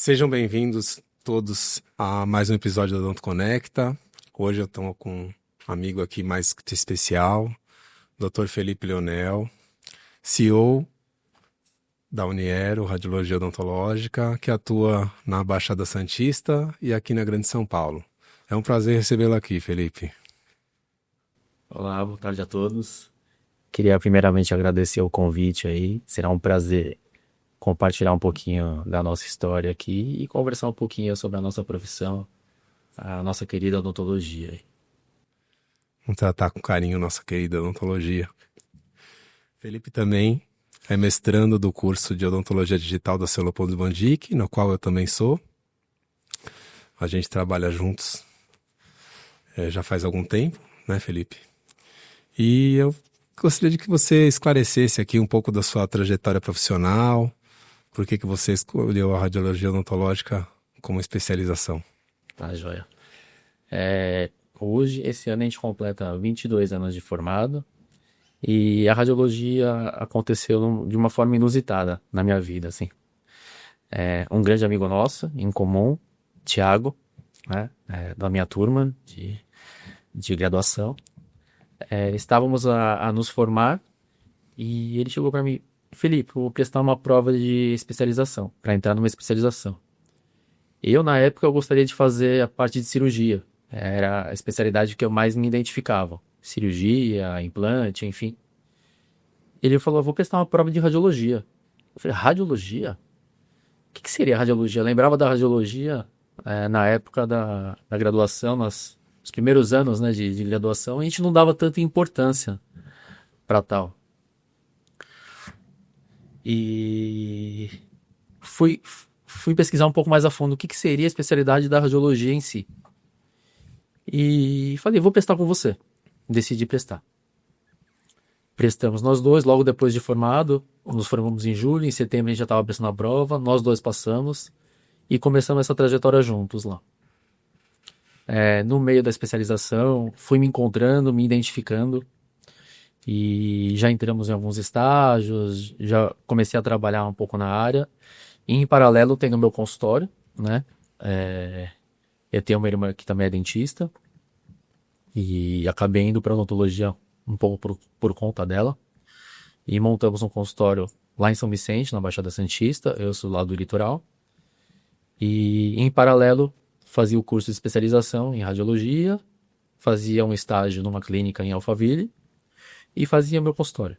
Sejam bem-vindos todos a mais um episódio da Odonto Conecta. Hoje eu estou com um amigo aqui mais que especial, Dr. Felipe Leonel, CEO da Uniero, Radiologia Odontológica, que atua na Baixada Santista e aqui na Grande São Paulo. É um prazer recebê-lo aqui, Felipe. Olá, boa tarde a todos. Queria primeiramente agradecer o convite aí. Será um prazer compartilhar um pouquinho da nossa história aqui e conversar um pouquinho sobre a nossa profissão, a nossa querida odontologia. Vamos tratar com carinho nossa querida odontologia. Felipe também é mestrando do curso de Odontologia Digital da Leopoldo Van Dyck, no qual eu também sou. A gente trabalha juntos já faz algum tempo, né, Felipe? E eu gostaria de que você esclarecesse aqui um pouco da sua trajetória profissional, por que você escolheu a radiologia odontológica como especialização. Tá, joia. Hoje, esse ano, a gente completa 22 anos de formado e a radiologia aconteceu de uma forma inusitada na minha vida, assim. Um grande amigo nosso, em comum, Thiago, né, da minha turma de graduação, estávamos a nos formar e ele chegou para mim: Felipe, vou prestar uma prova de especialização, para entrar numa especialização. Eu, na época, eu gostaria de fazer a parte de cirurgia. Era a especialidade que eu mais me identificava. Cirurgia, implante, enfim. Ele falou: vou prestar uma prova de radiologia. Eu falei: radiologia? O que seria radiologia? Eu lembrava da radiologia na época da graduação, nos primeiros anos, né, de graduação, a gente não dava tanta importância para tal. E fui pesquisar um pouco mais a fundo o que seria a especialidade da radiologia em si. E falei: vou prestar com você. Decidi prestar. Prestamos nós dois, logo depois de formado, nos formamos em julho, em setembro a gente já estava prestando a prova, nós dois passamos e começamos essa trajetória juntos lá. No meio da especialização, fui me encontrando, me identificando e já entramos em alguns estágios, já comecei a trabalhar um pouco na área. E, em paralelo, tenho meu consultório, né? Eu tenho uma irmã que também é dentista e acabei indo para odontologia um pouco por conta dela. E montamos um consultório lá em São Vicente, na Baixada Santista. Eu sou lá do litoral. E, em paralelo, fazia o curso de especialização em radiologia, fazia um estágio numa clínica em Alphaville e fazia meu consultório.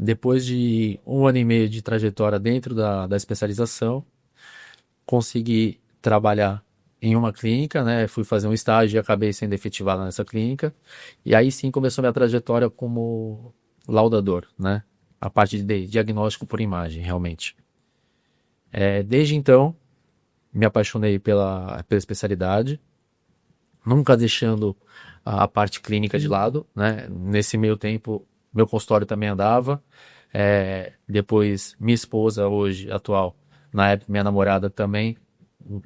Depois de 1 ano e meio de trajetória dentro da especialização, consegui trabalhar em uma clínica, né? Fui fazer um estágio e acabei sendo efetivado nessa clínica. E aí sim começou minha trajetória como laudador, né? A parte de diagnóstico por imagem, realmente. Desde então, me apaixonei pela especialidade, nunca deixando a parte clínica de lado, né? Nesse meio tempo, meu consultório também andava. Depois, minha esposa, hoje, atual, na época, minha namorada também,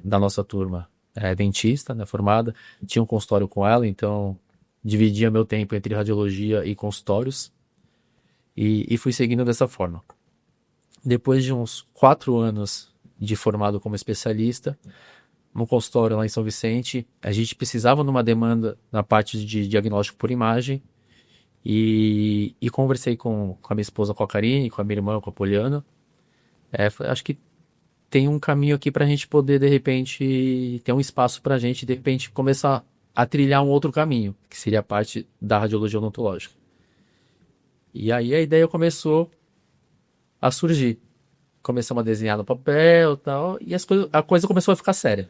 da nossa turma, dentista, né, formada. Tinha um consultório com ela, então dividia meu tempo entre radiologia e consultórios. E fui seguindo dessa forma. Depois de uns 4 anos de formado como especialista, no consultório lá em São Vicente, a gente precisava de uma demanda na parte de diagnóstico por imagem e conversei com a minha esposa, com a Karine, com a minha irmã, com a Poliana. Acho que tem um caminho aqui para a gente poder, de repente, ter um espaço para a gente, de repente, começar a trilhar um outro caminho, que seria a parte da radiologia odontológica. E aí a ideia começou a surgir. Começamos a desenhar no papel e tal, e a coisa começou a ficar séria.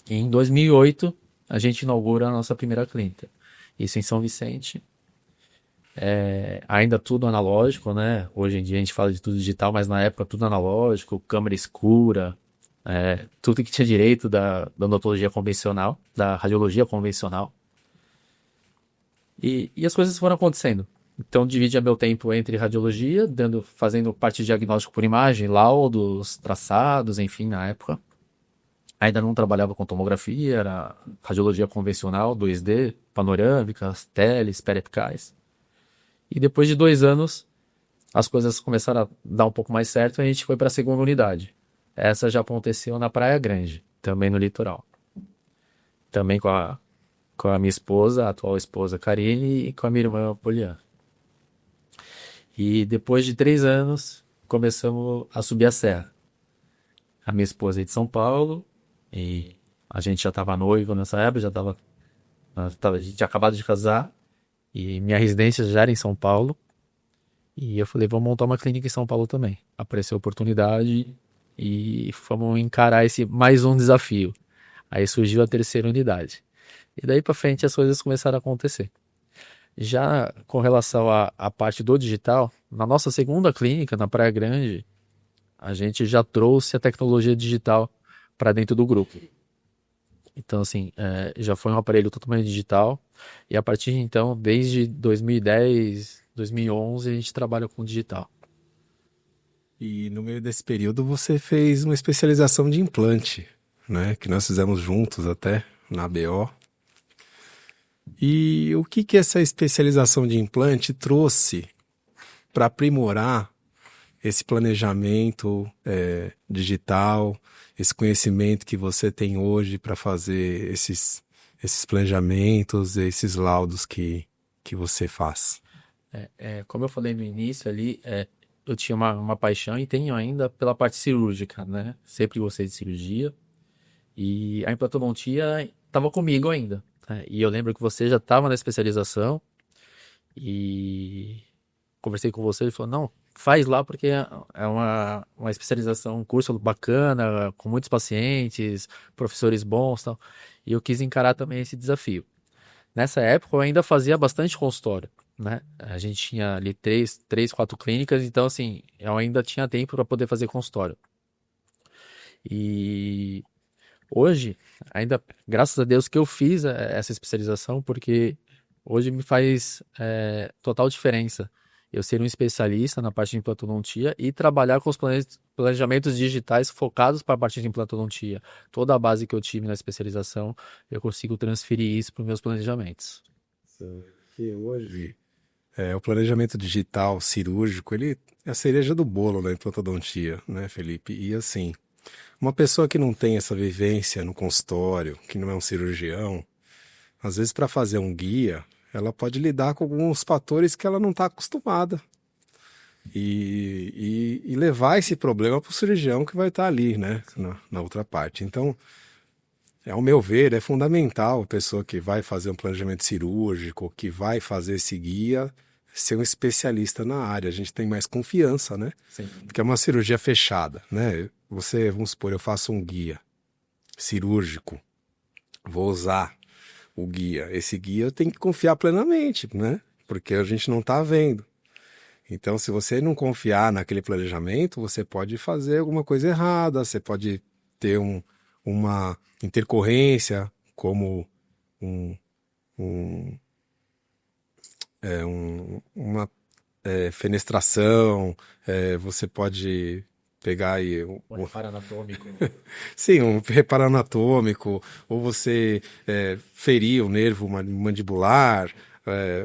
E em 2008, a gente inaugura a nossa primeira clínica. Isso em São Vicente. Ainda tudo analógico, né? Hoje em dia a gente fala de tudo digital, mas na época tudo analógico, câmera escura, tudo que tinha direito da odontologia convencional, da radiologia convencional. E as coisas foram acontecendo. Então, dividia meu tempo entre radiologia, fazendo parte de diagnóstico por imagem, laudos, traçados, enfim, na época. Ainda não trabalhava com tomografia, era radiologia convencional, 2D, panorâmicas, teles, periapicais. E depois de 2 anos, as coisas começaram a dar um pouco mais certo e a gente foi para a segunda unidade. Essa já aconteceu na Praia Grande, também no litoral. Também com a minha esposa, a atual esposa Karine, e com a minha irmã Poliana. E depois de 3 anos, começamos a subir a serra. A minha esposa é de São Paulo, e a gente já estava noivo nessa época, a gente tinha acabado de casar, e minha residência já era em São Paulo. E eu falei, vamos montar uma clínica em São Paulo também. Apareceu a oportunidade e vamos encarar esse mais um desafio. Aí surgiu a terceira unidade. E daí para frente as coisas começaram a acontecer. Já com relação à parte do digital, na nossa segunda clínica, na Praia Grande, a gente já trouxe a tecnologia digital para dentro do grupo. Então, assim, já foi um aparelho totalmente digital. E a partir de então, desde 2010, 2011, a gente trabalha com digital. E no meio desse período você fez uma especialização de implante, né? Que nós fizemos juntos até na ABO. E o que essa especialização de implante trouxe para aprimorar esse planejamento digital, esse conhecimento que você tem hoje para fazer esses planejamentos, esses laudos que você faz? Como eu falei no início ali, eu tinha uma paixão e tenho ainda pela parte cirúrgica, né? Sempre gostei de cirurgia. E a implantodontia estava comigo ainda, né? E eu lembro que você já estava na especialização e conversei com você, ele falou, não, faz lá porque é uma especialização, um curso bacana, com muitos pacientes, professores bons e tal. E eu quis encarar também esse desafio. Nessa época eu ainda fazia bastante consultório, né? A gente tinha ali três, quatro clínicas, então assim, eu ainda tinha tempo para poder fazer consultório. E hoje, ainda, graças a Deus que eu fiz essa especialização, porque hoje me faz total diferença eu ser um especialista na parte de implantodontia e trabalhar com os planejamentos digitais focados para a parte de implantodontia. Toda a base que eu tive na especialização, eu consigo transferir isso para os meus planejamentos. Que hoje o planejamento digital cirúrgico, ele é a cereja do bolo na implantodontia, né, Felipe? E assim, uma pessoa que não tem essa vivência no consultório, que não é um cirurgião, às vezes para fazer um guia, ela pode lidar com alguns fatores que ela não está acostumada. E levar esse problema para o cirurgião que vai estar ali, né, na outra parte. Então, ao meu ver, é fundamental a pessoa que vai fazer um planejamento cirúrgico, que vai fazer esse guia, ser um especialista na área. A gente tem mais confiança, né? Sim. Porque é uma cirurgia fechada, né? Vamos supor, eu faço um guia cirúrgico, vou usar o guia. Esse guia eu tenho que confiar plenamente, né? Porque a gente não está vendo. Então, se você não confiar naquele planejamento, você pode fazer alguma coisa errada, você pode ter uma intercorrência, como uma fenestração, você pode pegar aí O reparo anatômico. sim, um reparo anatômico, ou você ferir o nervo mandibular.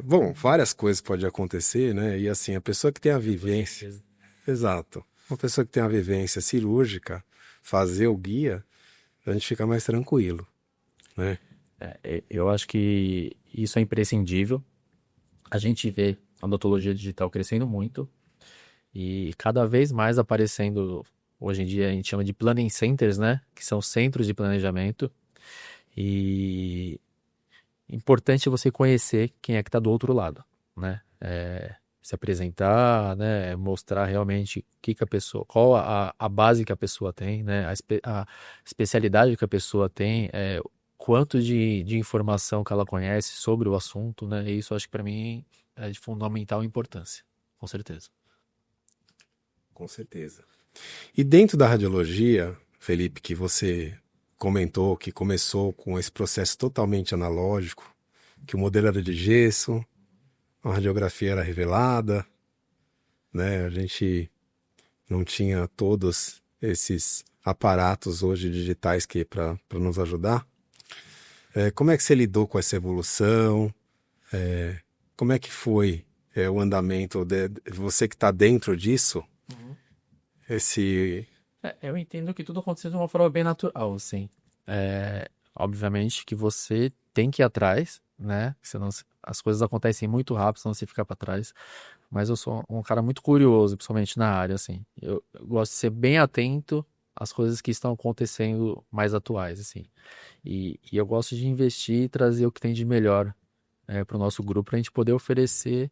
Bom, várias coisas podem acontecer, né? E assim, a pessoa que tem a vivência, exato, uma pessoa que tem a vivência cirúrgica, fazer o guia, a gente fica mais tranquilo, né? Eu acho que isso é imprescindível. A gente vê a odontologia digital crescendo muito e cada vez mais aparecendo, hoje em dia a gente chama de planning centers, né? Que são centros de planejamento. E importante você conhecer quem é que está do outro lado, né? Se apresentar, né? Mostrar realmente o que a pessoa, qual a base que a pessoa tem, né? A especialidade que a pessoa tem, quanto de informação que ela conhece sobre o assunto, né? E isso acho que para mim é de fundamental importância, com certeza. Com certeza. E dentro da radiologia, Felipe, que você comentou que começou com esse processo totalmente analógico, que o modelo era de gesso, a radiografia era revelada, né? A gente não tinha todos esses aparatos hoje digitais que para nos ajudar. Como é que você lidou com essa evolução? Como é que foi o andamento, você que está dentro disso, Uhum. esse... Eu entendo que tudo aconteceu de uma forma bem natural, assim. Obviamente que você tem que ir atrás, né? Senão as coisas acontecem muito rápido, senão você fica para trás. Mas eu sou um cara muito curioso, principalmente na área, assim. Eu gosto de ser bem atento às coisas que estão acontecendo mais atuais, assim. E eu gosto de investir e trazer o que tem de melhor para o nosso grupo, para a gente poder oferecer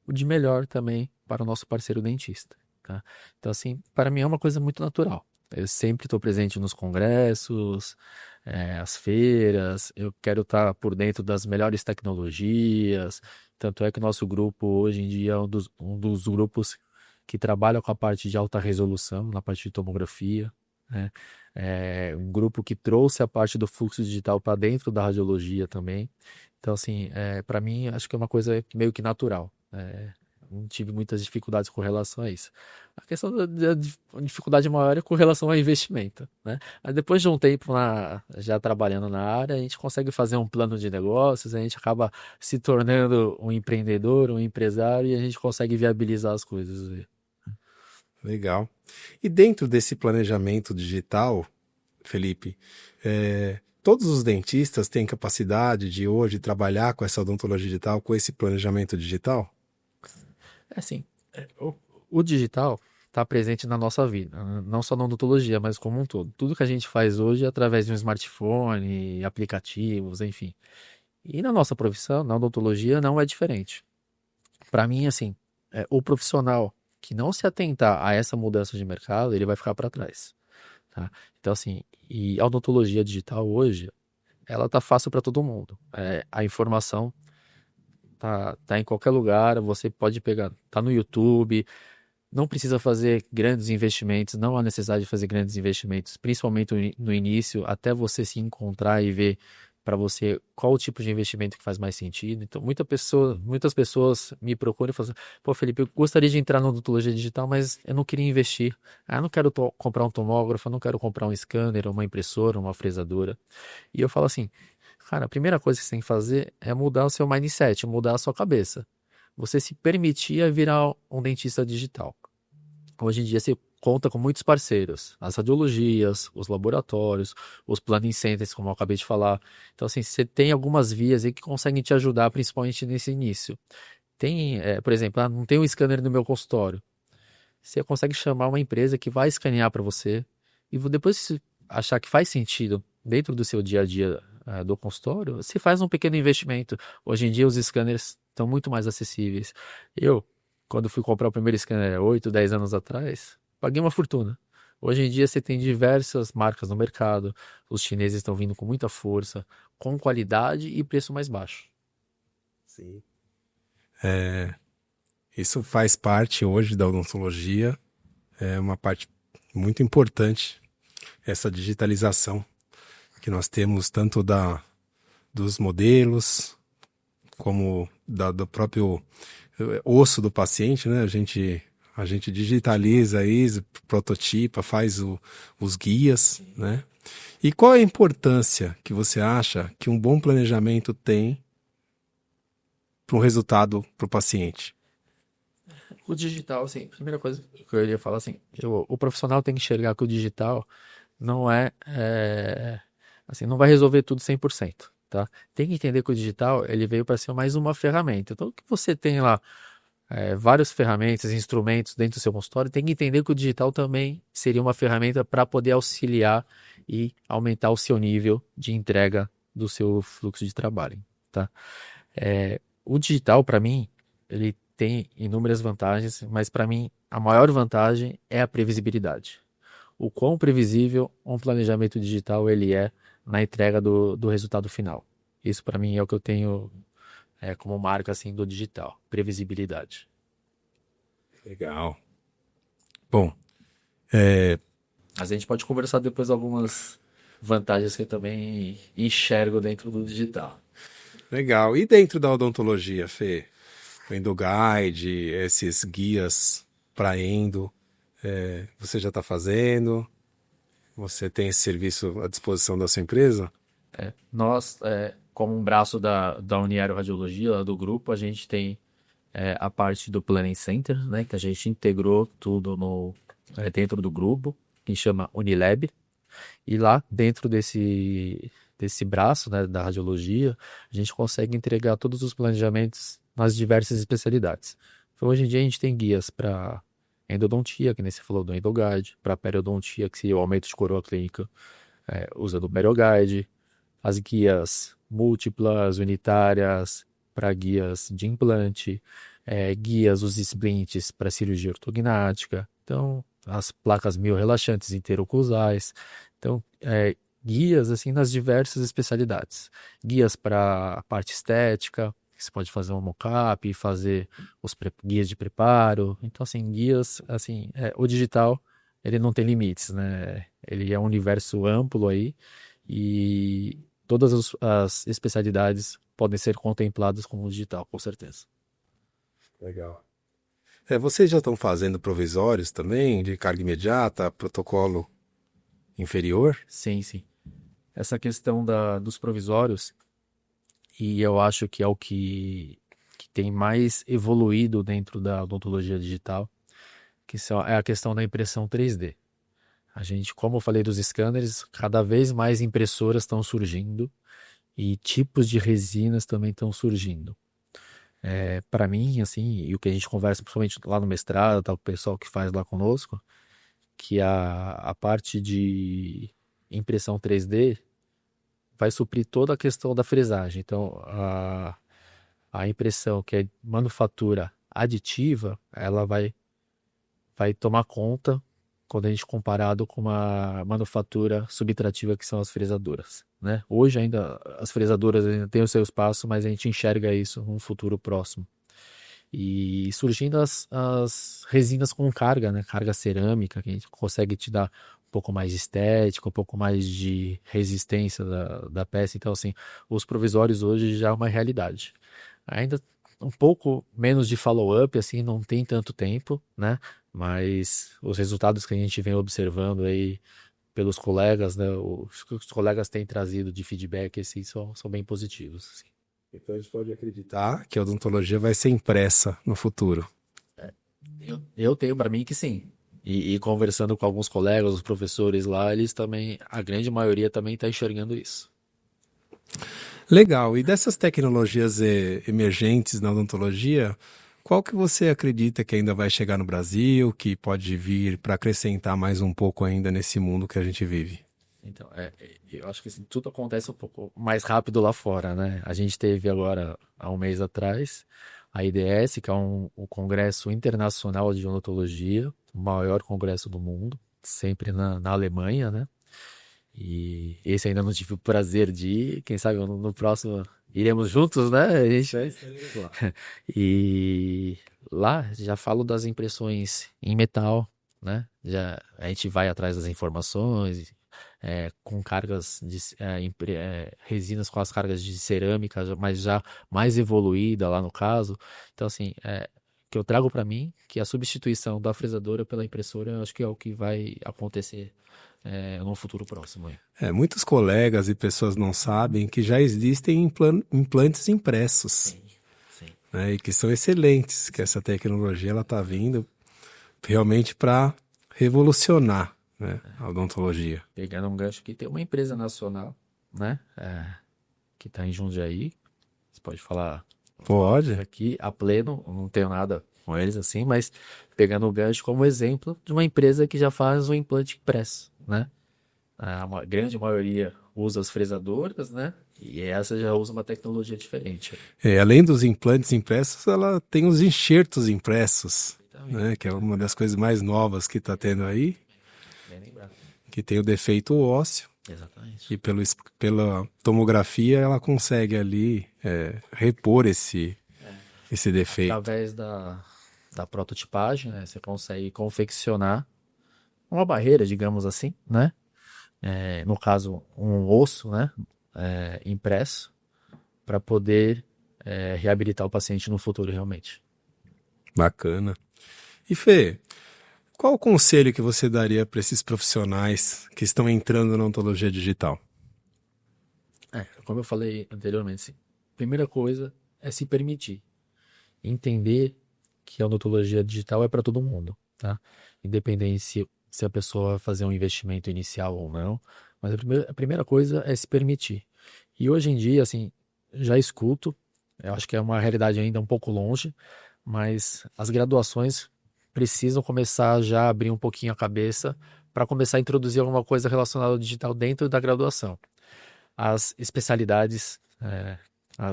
o de melhor também para o nosso parceiro dentista, tá? Então, assim, para mim é uma coisa muito natural. Eu sempre estou presente nos congressos, as feiras, eu quero estar por dentro das melhores tecnologias. Tanto é que o nosso grupo hoje em dia é um dos grupos que trabalha com a parte de alta resolução, na parte de tomografia, né? É um grupo que trouxe a parte do fluxo digital para dentro da radiologia também. Então, assim, para mim, acho que é uma coisa meio que natural. Não tive muitas dificuldades com relação a isso. A questão da dificuldade maior é com relação ao investimento, né? Mas depois de um tempo já trabalhando na área, a gente consegue fazer um plano de negócios, a gente acaba se tornando um empreendedor, um empresário e a gente consegue viabilizar as coisas. Legal. E dentro desse planejamento digital, Felipe, todos os dentistas têm capacidade de hoje trabalhar com essa odontologia digital, com esse planejamento digital? É assim, o digital está presente na nossa vida, não só na odontologia, mas como um todo. Tudo que a gente faz hoje é através de um smartphone, aplicativos, enfim. E na nossa profissão, na odontologia, não é diferente. Para mim, assim, o profissional que não se atentar a essa mudança de mercado, ele vai ficar para trás, tá? Então, assim, e a odontologia digital hoje, ela tá fácil para todo mundo. A informação tá em qualquer lugar, você pode pegar, tá no YouTube, não precisa fazer grandes investimentos, não há necessidade de fazer grandes investimentos, principalmente no início, até você se encontrar e ver para você qual o tipo de investimento que faz mais sentido. Então, muitas pessoas me procuram e falam assim, pô, Felipe, eu gostaria de entrar na odontologia digital, mas eu não queria investir. Eu não quero comprar um tomógrafo, eu não quero comprar um scanner, uma impressora, uma fresadora. E eu falo assim, cara, a primeira coisa que você tem que fazer é mudar o seu mindset, mudar a sua cabeça. Você se permitir a virar um dentista digital. Hoje em dia você conta com muitos parceiros, as radiologias, os laboratórios, os planning centers, como eu acabei de falar. Então, assim, você tem algumas vias aí que conseguem te ajudar, principalmente nesse início. Tem, por exemplo, não tem um scanner no meu consultório. Você consegue chamar uma empresa que vai escanear para você e depois, se achar que faz sentido dentro do seu dia a dia do consultório, você faz um pequeno investimento. Hoje em dia os scanners estão muito mais acessíveis. Eu, quando fui comprar o primeiro scanner 8, 10 anos atrás, paguei uma fortuna. Hoje em dia você tem diversas marcas no mercado, os chineses estão vindo com muita força, com qualidade e preço mais baixo. Sim. Isso faz parte hoje da odontologia, é uma parte muito importante, essa digitalização que nós temos tanto dos modelos, como do próprio osso do paciente, né? A gente digitaliza isso, prototipa, faz os guias, né? E qual é a importância que você acha que um bom planejamento tem para um resultado para o paciente? O digital, assim, a primeira coisa que eu iria falar, assim, o profissional tem que enxergar que o digital não assim, não vai resolver tudo 100%, tá? Tem que entender que o digital, ele veio para ser mais uma ferramenta. Então, o que você tem lá, várias ferramentas, instrumentos dentro do seu consultório, tem que entender que o digital também seria uma ferramenta para poder auxiliar e aumentar o seu nível de entrega do seu fluxo de trabalho, tá? O digital, para mim, ele tem inúmeras vantagens, mas para mim a maior vantagem é a previsibilidade. O quão previsível um planejamento digital ele é na entrega do resultado final. Isso para mim é o que eu tenho como marca assim do digital, previsibilidade. Legal. Bom, Mas a gente pode conversar depois algumas vantagens que eu também enxergo dentro do digital. legal. E dentro da odontologia, Fê? O EndoGuide, esses guias para endo, você já está fazendo? Você tem esse serviço à disposição da sua empresa? Nós, como um braço da Uniero Radiologia, lá do grupo, a gente tem a parte do Planning Center, né, que a gente integrou tudo dentro do grupo, que chama Unilab. E lá, dentro desse braço, né, da radiologia, a gente consegue entregar todos os planejamentos nas diversas especialidades. Então, hoje em dia, a gente tem guias para endodontia, que nem você falou do Endoguide, para periodontia, que seria o aumento de coroa clínica, usa do Perioguide, as guias múltiplas, unitárias, para guias de implante, guias, os splints para cirurgia ortognática, então, as placas mio-relaxantes interoclusais, então, guias assim nas diversas especialidades. Guias para a parte estética, você pode fazer um mock-up, fazer os guias de preparo. Então, assim, guias, assim, o digital, ele não tem limites, né? Ele é um universo amplo aí e todas as especialidades podem ser contempladas como digital, com certeza. Legal. Vocês já estão fazendo provisórios também, de carga imediata, protocolo inferior? Sim, sim. Essa questão dos provisórios, e eu acho que é o que tem mais evoluído dentro da odontologia digital, é a questão da impressão 3D. A gente, como eu falei dos scanners, cada vez mais impressoras estão surgindo e tipos de resinas também estão surgindo. Para mim, assim, e o que a gente conversa principalmente lá no mestrado, tá, o pessoal que faz lá conosco, que a parte de impressão 3D vai suprir toda a questão da fresagem. Então, a impressão que é manufatura aditiva, ela vai tomar conta quando a gente comparado com uma manufatura subtrativa que são as fresadoras, né? Hoje ainda as fresadoras ainda têm o seu espaço, mas a gente enxerga isso num futuro próximo. E surgindo as resinas com carga, né? Carga cerâmica, que a gente consegue te dar um pouco mais de estética, um pouco mais de resistência da peça. Então, assim, os provisórios hoje já é uma realidade. Ainda um pouco menos de follow-up, assim, não tem tanto tempo, né? Mas os resultados que a gente vem observando aí pelos colegas, né? Os que os colegas têm trazido de feedback, assim, são bem positivos, assim. Então a gente pode acreditar que a odontologia vai ser impressa no futuro. Eu tenho para mim que sim. E conversando com alguns colegas, os professores lá, eles também, a grande maioria também está enxergando isso. Legal. E dessas tecnologias emergentes na odontologia, qual que você acredita que ainda vai chegar no Brasil, que pode vir para acrescentar mais um pouco ainda nesse mundo que a gente vive? Então, eu acho que assim, tudo acontece um pouco mais rápido lá fora, né? A gente teve agora, há um mês atrás, a IDS, que é o Congresso Internacional de Odontologia, o maior congresso do mundo, sempre na Alemanha, né? E esse ainda não tive o prazer de ir, quem sabe no próximo iremos juntos, né? A gente... E lá já falo das impressões em metal, né? Já a gente vai atrás das informações, com cargas de resinas com as cargas de cerâmica, mas já mais evoluída lá no caso. Então, assim, que eu trago para mim que a substituição da fresadora pela impressora, eu acho que é o que vai acontecer no futuro próximo. Muitos colegas e pessoas não sabem que já existem implantes impressos, Sim. né, e que são excelentes, que essa tecnologia ela está vindo realmente para revolucionar, né, a odontologia. Pegando um gancho aqui, tem uma empresa nacional, né, que está em Jundiaí, você pode falar Pode. aqui, a Pleno, não tenho nada com eles assim, mas pegando o gancho como exemplo de uma empresa que já faz o implante impresso, né? A grande maioria usa as fresadoras, né? E essa já usa uma tecnologia diferente. Além dos implantes impressos, ela tem os enxertos impressos, né, que é uma das coisas mais novas que está tendo aí, Bem lembrado. que tem o defeito ósseo. Exatamente. E pela tomografia ela consegue ali repor esse defeito. Através da prototipagem, né, você consegue confeccionar uma barreira, digamos assim, né? No caso, um osso, né? Impresso, para poder reabilitar o paciente no futuro realmente. Bacana. E Fê, qual o conselho que você daria para esses profissionais que estão entrando na odontologia digital? Como eu falei anteriormente, sim. Primeira coisa é se permitir. entender que a odontologia digital é para todo mundo, tá? Independente se a pessoa vai fazer um investimento inicial ou não, mas a primeira coisa é se permitir. E hoje em dia, assim, já escuto, eu acho que é uma realidade ainda um pouco longe, mas as graduações precisam começar já a abrir um pouquinho a cabeça para começar a introduzir alguma coisa relacionada ao digital dentro da graduação. As especialidades,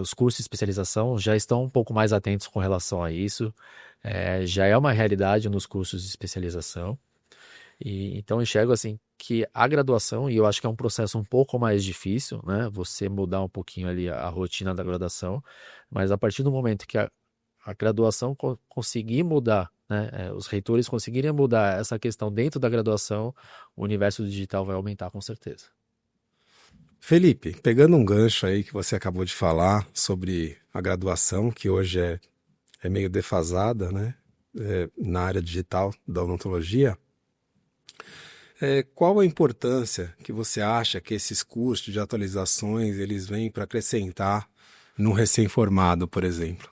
os cursos de especialização já estão um pouco mais atentos com relação a isso. Já é uma realidade nos cursos de especialização. E então eu enxergo assim que a graduação, e eu acho que é um processo um pouco mais difícil, né? Você mudar um pouquinho ali a rotina da graduação, mas a partir do momento que a graduação conseguir mudar, né? Os reitores conseguirem mudar essa questão dentro da graduação, o universo digital vai aumentar com certeza. Felipe, pegando um gancho aí que você acabou de falar sobre a graduação, que hoje é meio defasada, né? Na área digital da odontologia, qual a importância que você acha que esses cursos de atualizações eles vêm para acrescentar no recém-formado, por exemplo?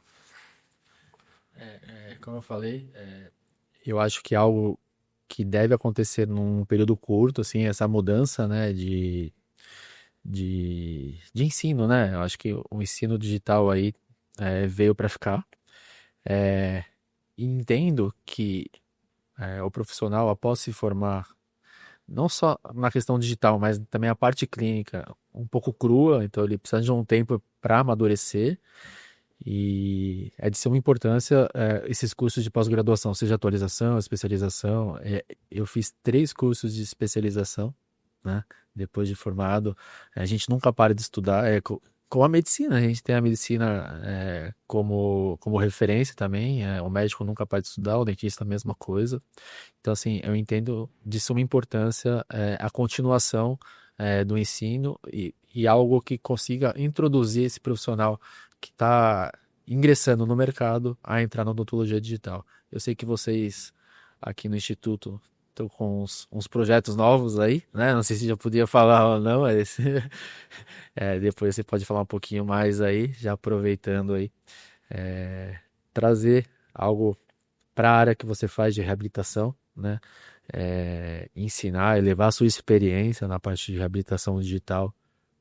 Como eu falei, eu acho que é algo que deve acontecer num período curto, assim, essa mudança, né, de ensino, né? Eu acho que o ensino digital aí veio para ficar. E entendo que o profissional, após se formar, não só na questão digital, mas também a parte clínica, um pouco crua, então ele precisa de um tempo para amadurecer. E é de suma importância esses cursos de pós-graduação, seja atualização, especialização. Eu fiz 3 cursos de especialização, né? Depois de formado, a gente nunca para de estudar. Com a medicina, a gente tem a medicina como referência também. O médico nunca para de estudar, o dentista a mesma coisa. Então, assim, eu entendo de suma importância a continuação do ensino e algo que consiga introduzir esse profissional que está ingressando no mercado a entrar na odontologia digital. Eu sei que vocês aqui no Instituto estão com uns projetos novos aí, né? Não sei se já podia falar ou não, mas depois você pode falar um pouquinho mais aí, já aproveitando aí, trazer algo para a área que você faz de reabilitação, né? Ensinar e levar a sua experiência na parte de reabilitação digital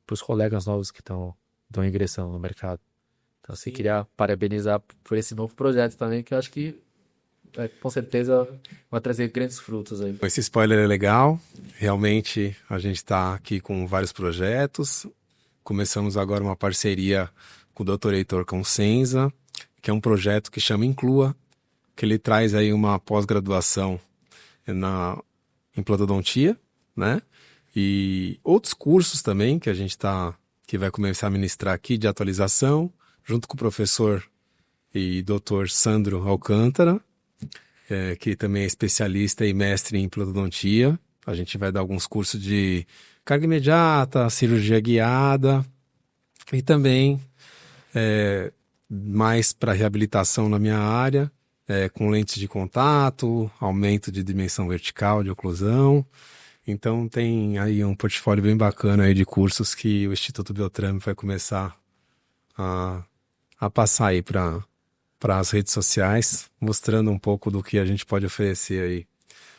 para os colegas novos que estão ingressando no mercado. Então, assim, queria parabenizar por esse novo projeto também, que eu acho que com certeza vai trazer grandes frutos aí. Esse spoiler é legal. Realmente a gente está aqui com vários projetos. Começamos agora uma parceria com o Dr. Heitor Consenza, que é um projeto que chama Inclua, que ele traz aí uma pós-graduação na implantodontia, né? E outros cursos também que vai começar a ministrar aqui de atualização, junto com o professor e doutor Sandro Alcântara, que também é especialista e mestre em implantodontia. A gente vai dar alguns cursos de carga imediata, cirurgia guiada e também mais para reabilitação na minha área, com lentes de contato, aumento de dimensão vertical de oclusão. Então tem aí um portfólio bem bacana aí de cursos que o Instituto Beltrame vai começar a passar aí para as redes sociais, mostrando um pouco do que a gente pode oferecer aí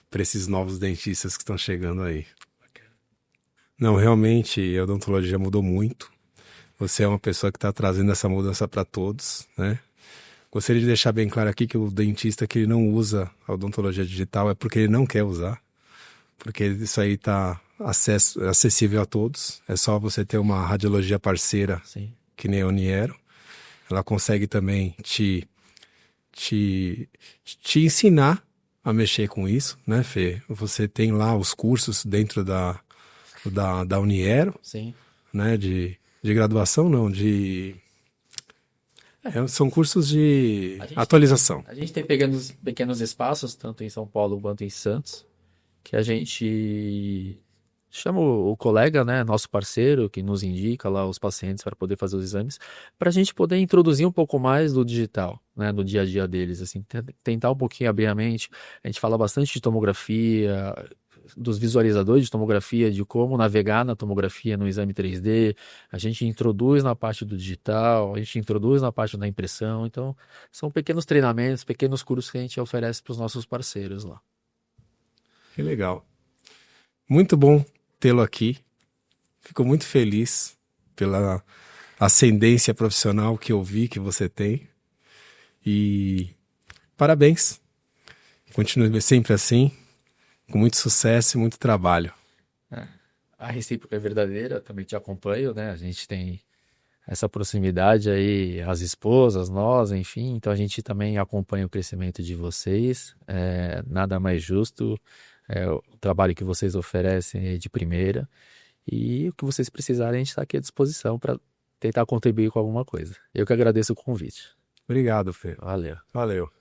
para esses novos dentistas que estão chegando aí. Não, realmente a odontologia mudou muito. Você é uma pessoa que está trazendo essa mudança para todos, né? Gostaria de deixar bem claro aqui que o dentista que ele não usa a odontologia digital é porque ele não quer usar, porque isso aí está acessível a todos. É só você ter uma radiologia parceira, sim, que nem a Uniero. Ela consegue também te ensinar a mexer com isso, né, Fê? Você tem lá os cursos dentro da Uniero, sim, né, de graduação, não, são cursos de atualização. A gente tem pequenos espaços, tanto em São Paulo quanto em Santos, que a gente chama o colega, né, nosso parceiro, que nos indica lá os pacientes para poder fazer os exames, para a gente poder introduzir um pouco mais do digital, né, no dia a dia deles, assim, tentar um pouquinho abrir a mente. A gente fala bastante de tomografia, dos visualizadores de tomografia, de como navegar na tomografia no exame 3D, a gente introduz na parte do digital, a gente introduz na parte da impressão. Então, são pequenos treinamentos, pequenos cursos que a gente oferece para os nossos parceiros lá. Que legal. Muito bom tê-lo aqui. Fico muito feliz pela ascendência profissional que eu vi que você tem. E parabéns. Continue sempre assim, com muito sucesso e muito trabalho. A recíproca é verdadeira, também te acompanho, né? A gente tem essa proximidade aí, as esposas, nós, enfim, então a gente também acompanha o crescimento de vocês. Nada mais justo, o trabalho que vocês oferecem é de primeira. E o que vocês precisarem, a gente está aqui à disposição para tentar contribuir com alguma coisa. Eu que agradeço o convite. Obrigado, Fê. Valeu. Valeu.